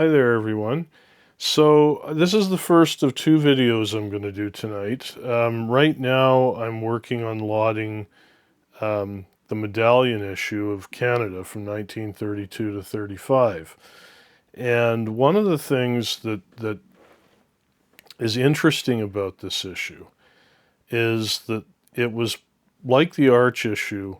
Hi there, everyone. So this is the first of two videos I'm going to do tonight. Right now, I'm working on lauding the medallion issue of Canada from 1932 to 35. And one of the things that is interesting about this issue is that it was like the Arch issue.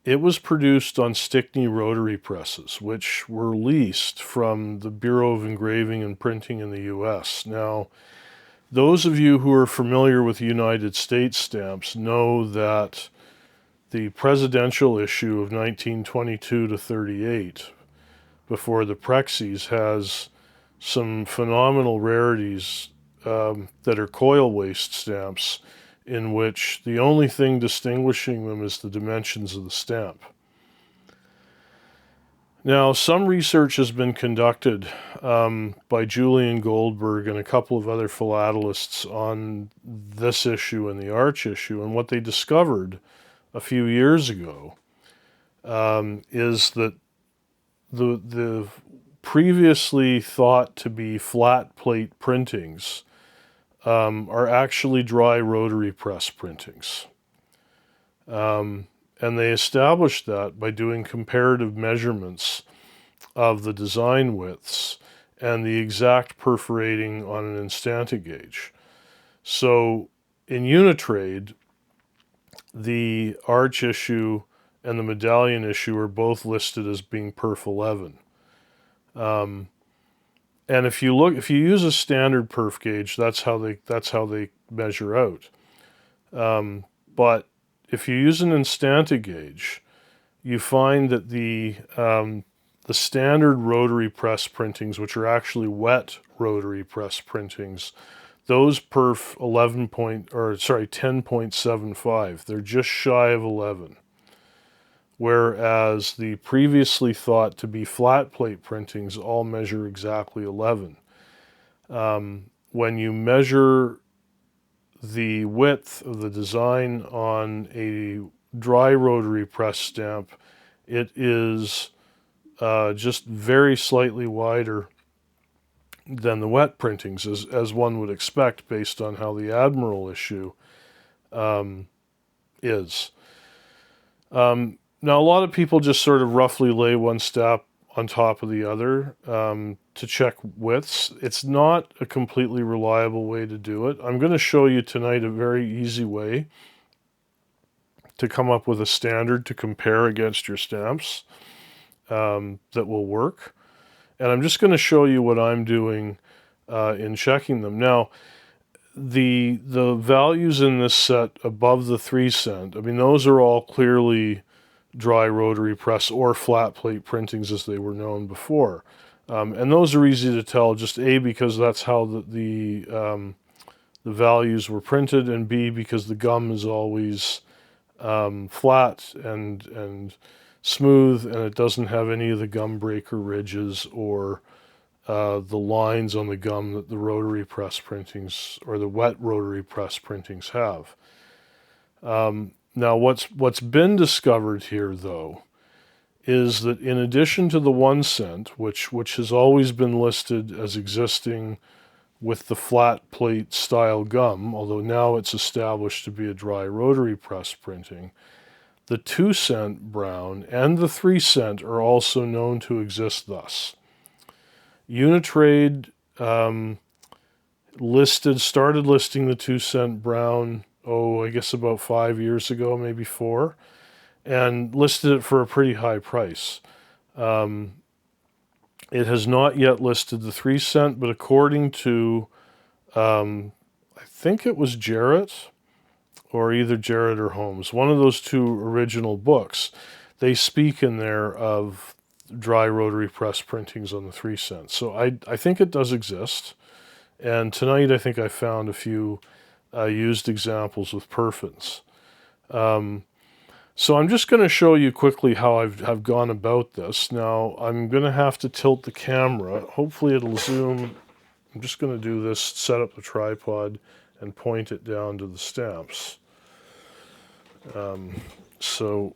It was produced on Stickney rotary presses, which were leased from the Bureau of Engraving and Printing in the US. Now, those of you who are familiar with United States stamps know that the presidential issue of 1922 to 38, before the Prexys, has some phenomenal rarities that are coil waste stamps, in which the only thing distinguishing them is the dimensions of the stamp. Now, some research has been conducted by Julian Goldberg and a couple of other philatelists on this issue and the Arch issue, and what they discovered a few years ago is that the previously thought to be flat plate printings are actually dry rotary press printings. And they established that by doing comparative measurements of the design widths and the exact perforating on an Instanta gauge. So in Unitrade, the Arch issue and the medallion issue are both listed as being perf 11. And if you use a standard perf gauge, that's how they measure out. But if you use an Instanta gauge, you find that the standard rotary press printings, which are actually wet rotary press printings, those perf 10.75. They're just shy of 11. Whereas the previously thought to be flat plate printings all measure exactly 11. When you measure the width of the design on a dry rotary press stamp, it is just very slightly wider than the wet printings, as one would expect based on how the Admiral issue is. Now, a lot of people just sort of roughly lay one stamp on top of the other to check widths. It's not a completely reliable way to do it. I'm going to show you tonight a very easy way to come up with a standard to compare against your stamps that will work. And I'm just going to show you what I'm doing in checking them. Now, the values in this set above the 3 cent, I mean, those are all clearly dry rotary press or flat plate printings as they were known before. And those are easy to tell, just A, because that's how the values were printed, and B, because the gum is always flat and smooth, and it doesn't have any of the gum breaker ridges or the lines on the gum that the rotary press printings or the wet rotary press printings have. Now, what's been discovered here, though, is that in addition to the 1 cent, which has always been listed as existing with the flat plate style gum, although now it's established to be a dry rotary press printing, the 2 cent brown and the 3 cent are also known to exist thus. Unitrade started listing the 2 cent brown, I guess about 5 years ago, maybe 4, and listed it for a pretty high price. It has not yet listed the 3 cent, but according to, I think it was Jarrett, or either Jarrett or Holmes, one of those two original books, they speak in there of dry rotary press printings on the 3 cents. So I think it does exist. And tonight I think I found a few used examples with perfins. So I'm just going to show you quickly how I've gone about this. Now I'm going to have to tilt the camera. Hopefully it'll zoom. I'm just going to do this, set up the tripod, and point it down to the stamps. So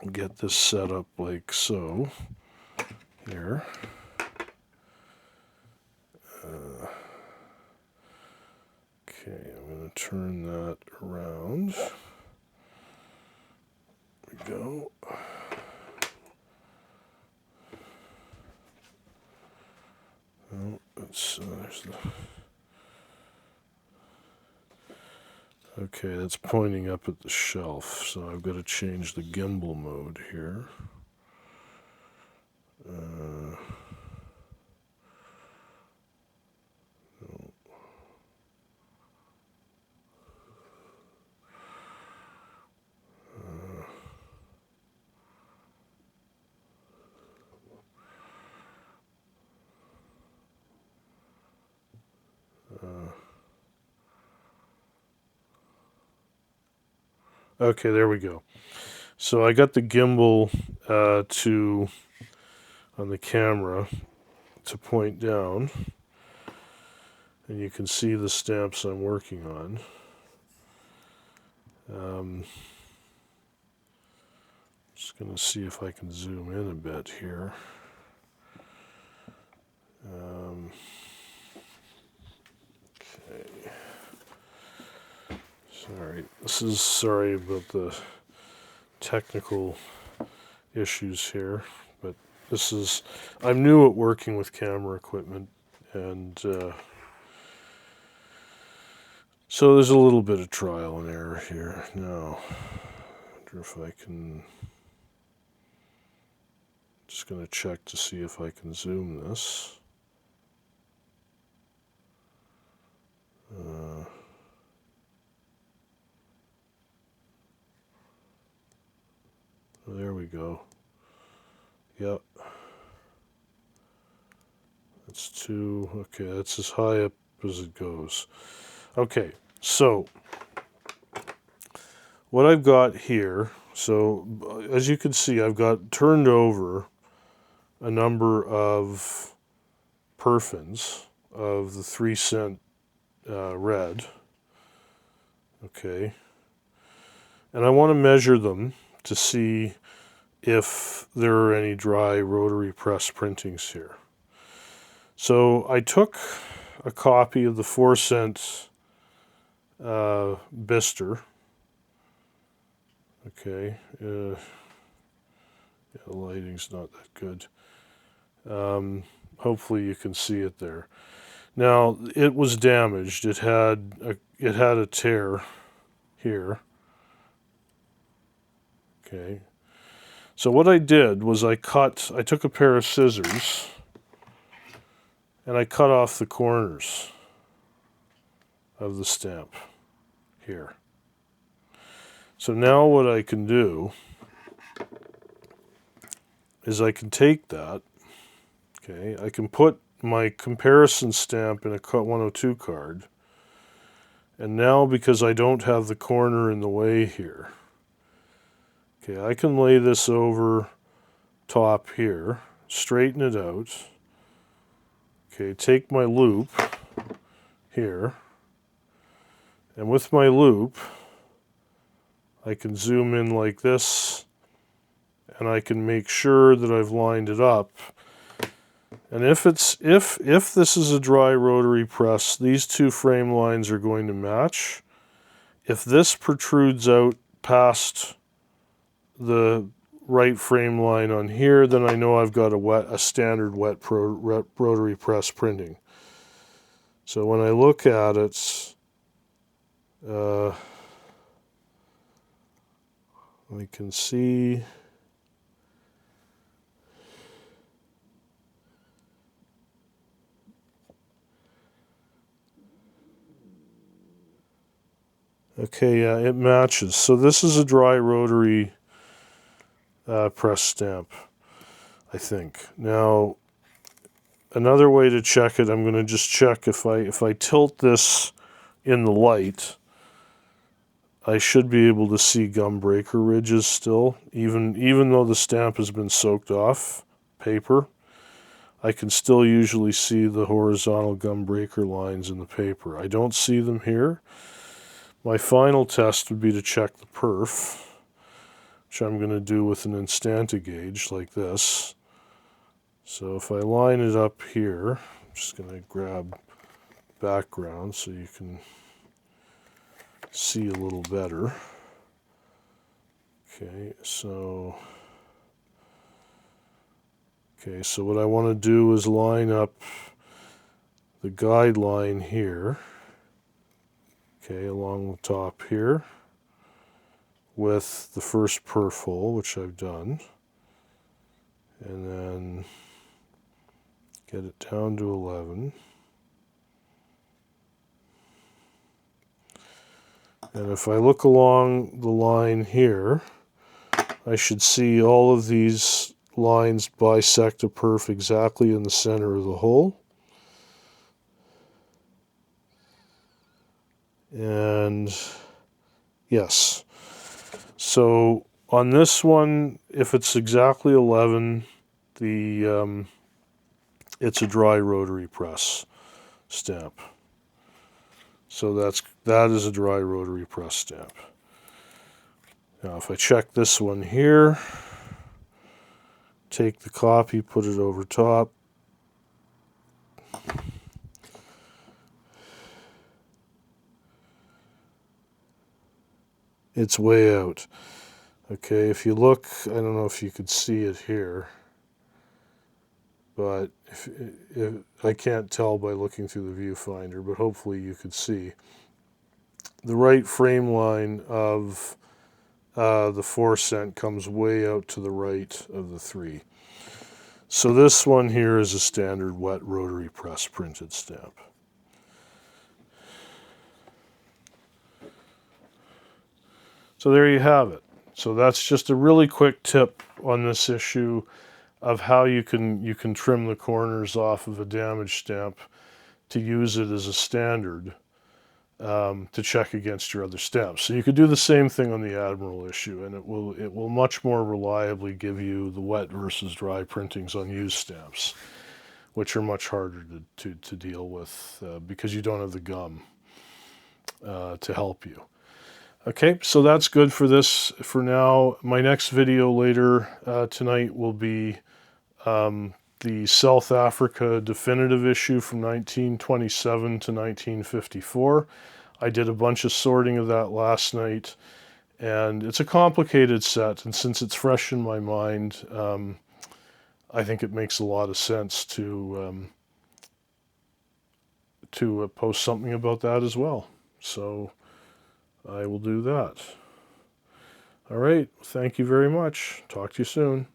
I'll get this set up like so here. Okay, I'm going to turn that around. There we go. Oh, there's the... Okay, that's pointing up at the shelf, so I've got to change the gimbal mode here. Okay, there we go. So I got the gimbal on the camera to point down, and you can see the stamps I'm working on. Just going to see if I can zoom in a bit here. Okay. Sorry about the technical issues here, but I'm new at working with camera equipment, and so there's a little bit of trial and error here. Now, I wonder if I can, just going to check to see if I can zoom this. There we go. Yep. That's two. Okay, that's as high up as it goes. Okay, so what I've got here, so as you can see, I've got turned over a number of perfins of the 3-cent red. Okay. And I want to measure them to see if there are any dry rotary press printings here. So I took a copy of the 4-cent Bister. Okay, yeah, the lighting's not that good. Hopefully you can see it there. Now it was damaged. It had a tear here. Okay. So what I did was I took a pair of scissors and I cut off the corners of the stamp here. So now what I can do is I can take that, okay, I can put my comparison stamp in a Cut 102 card, and now because I don't have the corner in the way here, okay, I can lay this over top here, straighten it out, okay, take my loop here, and with my loop I can zoom in like this, and I can make sure that I've lined it up. And if this is a dry rotary press, these two frame lines are going to match. If this protrudes out past the right frame line on here, then I know I've got a standard wet rotary press printing. So when I look at it, we can see okay, yeah, it matches. So this is a dry rotary press stamp, I think. Now, another way to check it, I'm going to just check if I tilt this in the light, I should be able to see gum breaker ridges still, even though the stamp has been soaked off paper. I can still usually see the horizontal gum breaker lines in the paper. I don't see them here. My final test would be to check the perf, which I'm going to do with an Instanta gauge like this. So if I line it up here, I'm just going to grab background so you can see a little better. Okay, so what I want to do is line up the guideline here, okay, along the top here, with the first perf hole, which I've done, and then get it down to 11. And if I look along the line here, I should see all of these lines bisect a perf exactly in the center of the hole. And yes, so on this one, if it's exactly 11, it's a dry rotary press stamp. So that is a dry rotary press stamp. Now if I check this one here, take the copy, put it over top, it's way out. Okay, if you look, I don't know if you could see it here, but if I can't tell by looking through the viewfinder, but hopefully you could see. The right frame line of the 4 cent comes way out to the right of the 3. So this one here is a standard wet rotary press printed stamp. So there you have it. So that's just a really quick tip on this issue of how you can trim the corners off of a damaged stamp to use it as a standard to check against your other stamps. So you could do the same thing on the Admiral issue, and it will much more reliably give you the wet versus dry printings on used stamps, which are much harder to deal with because you don't have the gum to help you. Okay, so that's good for this for now. My next video later tonight will be the South Africa definitive issue from 1927 to 1954. I did a bunch of sorting of that last night, and it's a complicated set, and since it's fresh in my mind, I think it makes a lot of sense to post something about that as well. So I will do that. All right, thank you very much. Talk to you soon.